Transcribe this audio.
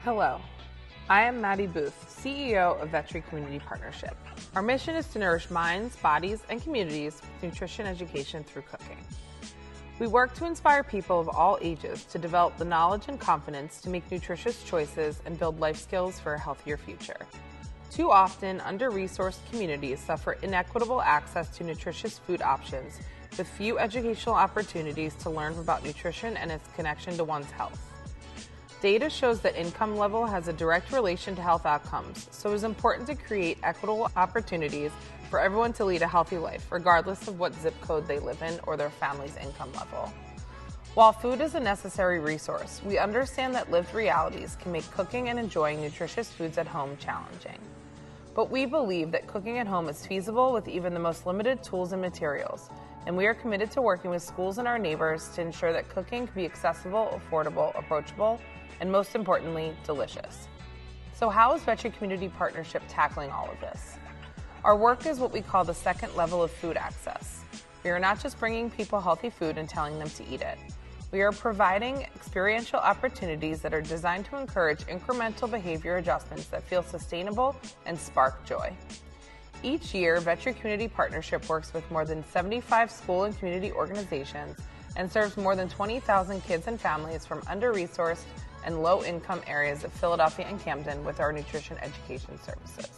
Hello, I am Maddie Booth, CEO of Veterinary Community Partnership. Our mission is to nourish minds, bodies, and communities with nutrition education through cooking. We work to inspire people of all ages to develop the knowledge and confidence to make nutritious choices and build life skills for a healthier future. Too often, under-resourced communities suffer inequitable access to nutritious food options with few educational opportunities to learn about nutrition and its connection to one's health. Data shows that income level has a direct relation to health outcomes, so it is important to create equitable opportunities for everyone to lead a healthy life, regardless of what zip code they live in or their family's income level. While food is a necessary resource, we understand that lived realities can make cooking and enjoying nutritious foods at home challenging. But we believe that cooking at home is feasible with even the most limited tools and materials, and we are committed to working with schools and our neighbors to ensure that cooking can be accessible, affordable, approachable, and most importantly, delicious. So how is Veterinary Community Partnership tackling all of this? Our work is what we call the second level of food access. We are not just bringing people healthy food and telling them to eat it. We are providing experiential opportunities that are designed to encourage incremental behavior adjustments that feel sustainable and spark joy. Each year, Veterinary Community Partnership works with more than 75 school and community organizations and serves more than 20,000 kids and families from under-resourced and low-income areas of Philadelphia and Camden with our nutrition education services.